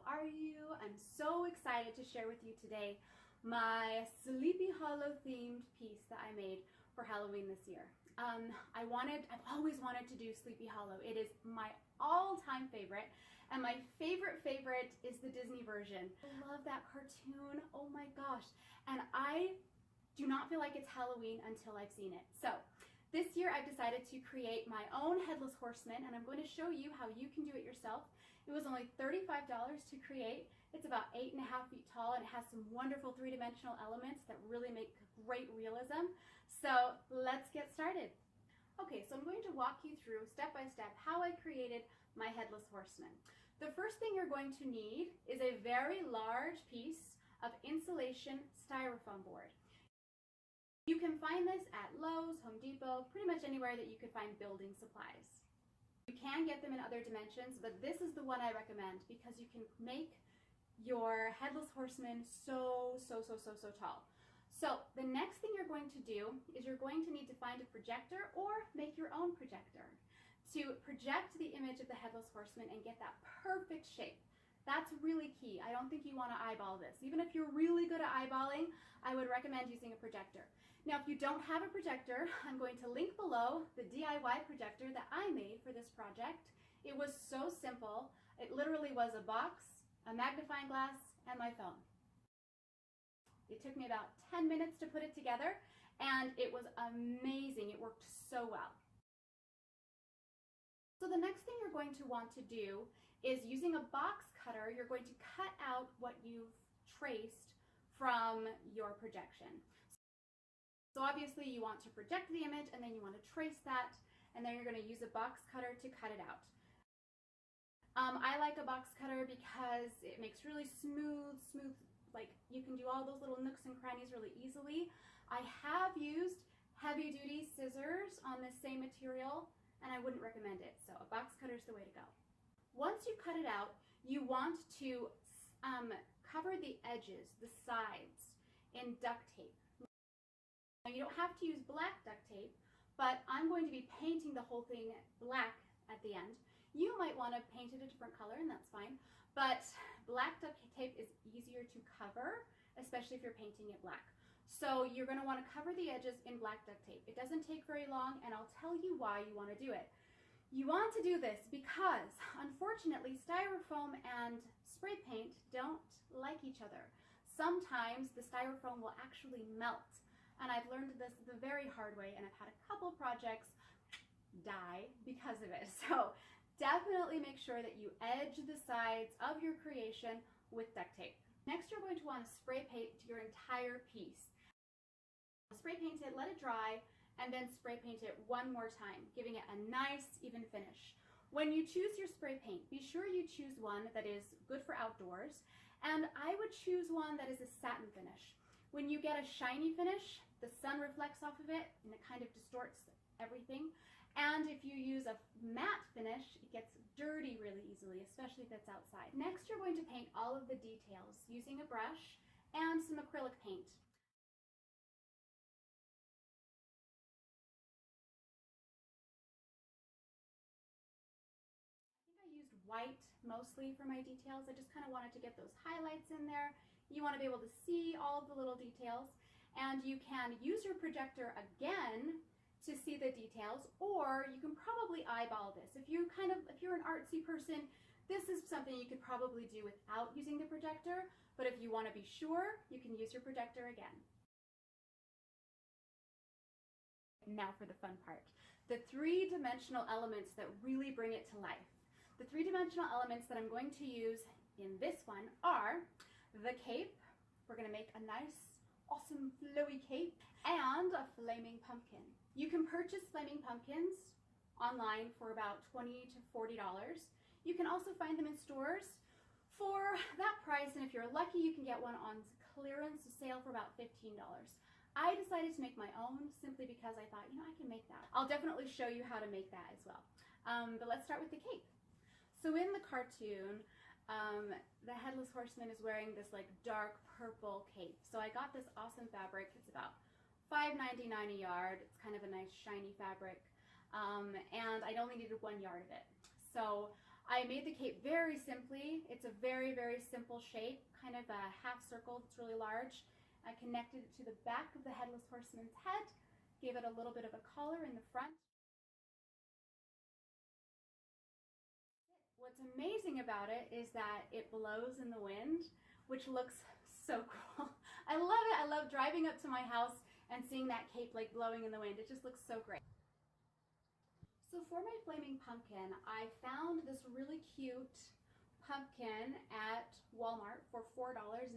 how are you? I'm so excited to share with you today my Sleepy Hollow themed piece that I made for Halloween this year. I've always wanted to do Sleepy Hollow. It is my all-time favorite, and my favorite is the Disney version. I love that cartoon, oh my gosh. And I do not feel like it's Halloween until I've seen it. So this year I've decided to create my own Headless Horseman, and I'm going to show you how you can do it yourself. It was only $35 to create. It's about 8.5 feet tall, and it has some wonderful three-dimensional elements that really make great realism. So let's get started. Okay, so I'm going to walk you through step by step how I created my Headless Horseman. The first thing you're going to need is a very large piece of insulation styrofoam board. You can find this at Lowe's, Home Depot, pretty much anywhere that you could find building supplies. You can get them in other dimensions, but this is the one I recommend because you can make your Headless Horseman so tall. So the next thing you're going to do is you're going to need to find a projector or make your own projector to project the image of the Headless Horseman and get that perfect shape. That's really key. I don't think you want to eyeball this. Even if you're really good at eyeballing, I would recommend using a projector. Now, if you don't have a projector, I'm going to link below the DIY projector that I made for this project. It was so simple. It literally was a box, a magnifying glass, and my phone. It took me about 10 minutes to put it together, and it was amazing. It worked so well. So the next thing you're going to want to do is, using a box cutter, you're going to cut out what you've traced from your projection. So obviously you want to project the image, and then you want to trace that, and then you're going to use a box cutter to cut it out. I like a box cutter because it makes really smooth, like you can do all those little nooks and crannies really easily. I have used heavy-duty scissors on this same material, and I wouldn't recommend it, so a box cutter is the way to go. Once you cut it out, you want to cover the edges, the sides, in duct tape. Now, you don't have to use black duct tape, but I'm going to be painting the whole thing black at the end. You might want to paint it a different color, and that's fine, but black duct tape is easier to cover, especially if you're painting it black. So you're going to want to cover the edges in black duct tape. It doesn't take very long, and I'll tell you why you want to do it. You want to do this because, unfortunately, styrofoam and spray paint don't like each other. Sometimes the styrofoam will actually melt, and I've learned this the very hard way, and I've had a couple projects die because of it. So definitely make sure that you edge the sides of your creation with duct tape. Next, you're going to want to spray paint your entire piece. Spray paint it, let it dry, and then spray paint it one more time, giving it a nice even finish. When you choose your spray paint, be sure you choose one that is good for outdoors, and I would choose one that is a satin finish. When you get a shiny finish, the sun reflects off of it and it kind of distorts everything. And if you use a matte finish, it gets dirty really easily, especially if it's outside. Next, you're going to paint all of the details using a brush and some acrylic paint. I used white mostly for my details. I just kind of wanted to get those highlights in there. You want to be able to see all of the little details, and you can use your projector again to see the details, or you can probably eyeball this. If you're an artsy person, this is something you could probably do without using the projector, but if you want to be sure, you can use your projector again. Now for the fun part, the three-dimensional elements that really bring it to life. The three-dimensional elements that I'm going to use in this one are the cape. We're going to make a nice, awesome, flowy cape, and a flaming pumpkin. You can purchase flaming pumpkins online for about $20 to $40. You can also find them in stores for that price, and if you're lucky, you can get one on clearance sale for about $15. I decided to make my own simply because I thought, I can make that. I'll definitely show you how to make that as well. But let's start with the cape. So in the cartoon, the Headless Horseman is wearing this like dark purple cape. So I got this awesome fabric. It's about $5.99 a yard. It's kind of a nice shiny fabric. And I only needed 1 yard of it. So I made the cape very simply. It's a very, very simple shape, kind of a half circle that's really large. I connected it to the back of the Headless Horseman's head, gave it a little bit of a collar in the front. What's amazing about it is that it blows in the wind, which looks so cool. I love it. I love driving up to my house and seeing that cape like blowing in the wind. It just looks so great. So for my flaming pumpkin, I found this really cute pumpkin at Walmart for $4.88.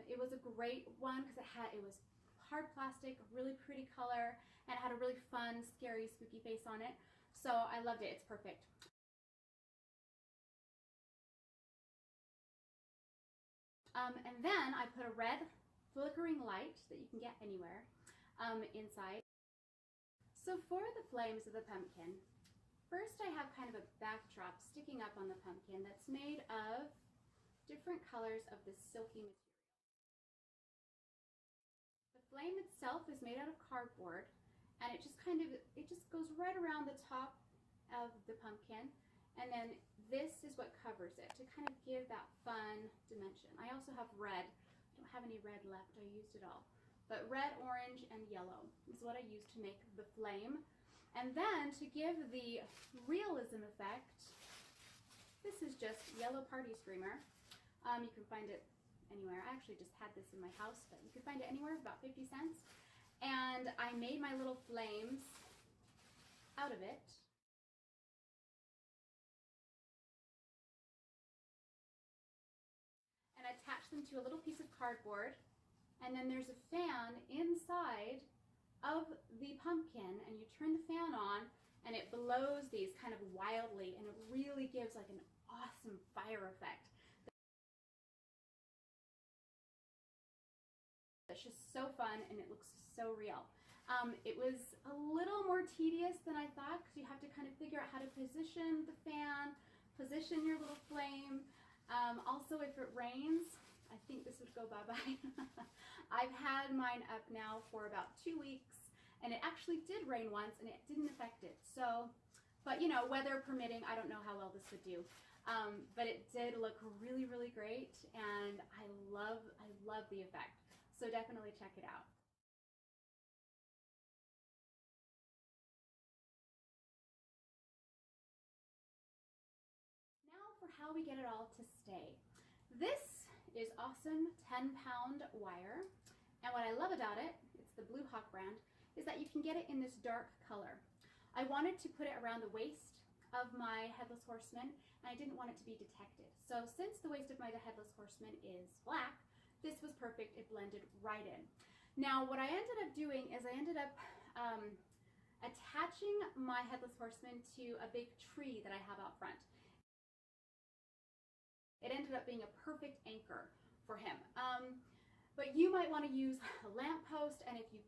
It was a great one because it was hard plastic, really pretty color, and it had a really fun, scary, spooky face on it. So I loved it. It's perfect. And then I put a red flickering light that you can get anywhere inside. So for the flames of the pumpkin, first I have kind of a backdrop sticking up on the pumpkin that's made of different colors of this silky material. The flame itself is made out of cardboard, and it just goes right around the top of the pumpkin, and then this is what covers it to kind of give that fun dimension. I also have red. I don't have any red left. I used it all. But red, orange, and yellow is what I use to make the flame. And then to give the realism effect, this is just yellow party streamer. You can find it anywhere. I actually just had this in my house, but you can find it anywhere, about 50 cents. And I made my little flames out of it. And attach them to a little piece of cardboard. And then there's a fan inside of the pumpkin, and you turn the fan on and it blows these kind of wildly, and it really gives like an awesome fire effect. It's just so fun, and it looks so real. It was a little more tedious than I thought, because you have to kind of figure out how to position the fan, position your little flame. Also, if it rains, I think this would go bye-bye. I've had mine up now for about 2 weeks, and it actually did rain once, and it didn't affect it. So, but you know, weather permitting, I don't know how well this would do. But it did look really, really great, and I love the effect. So definitely check it out. Now for how we get it all to stay. This is awesome 10-pound wire, and what I love about it, it's the Blue Hawk brand, is that you can get it in this dark color. I wanted to put it around the waist of my Headless Horseman, and I didn't want it to be detected. So since the waist of my Headless Horseman is black, this was perfect. It blended right in. Now what I ended up doing is I ended up attaching my Headless Horseman to a big tree that I have out front. It ended up being a perfect anchor for him. But you might want to use a lamppost, and if you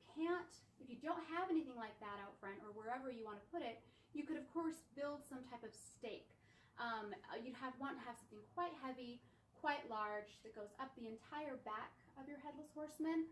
don't have anything like that out front or wherever you want to put it, you could of course build some type of stake. You'd want to have something quite heavy, quite large, that goes up the entire back of your Headless Horseman,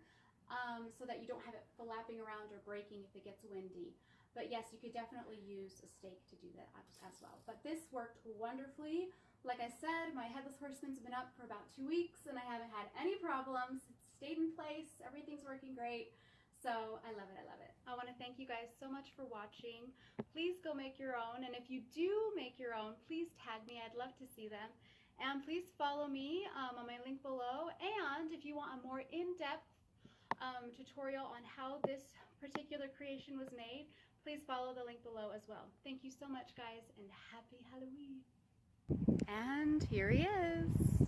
so that you don't have it flapping around or breaking if it gets windy. But yes, you could definitely use a stake to do that as well. But this worked wonderfully. Like I said, my Headless Horseman's been up for about 2 weeks, and I haven't had any problems. It's stayed in place. Everything's working great. So I love it. I love it. I want to thank you guys so much for watching. Please go make your own. And if you do make your own, please tag me. I'd love to see them. And please follow me on my link below. And if you want a more in-depth tutorial on how this particular creation was made, please follow the link below as well. Thank you so much, guys, and happy Halloween. And here he is.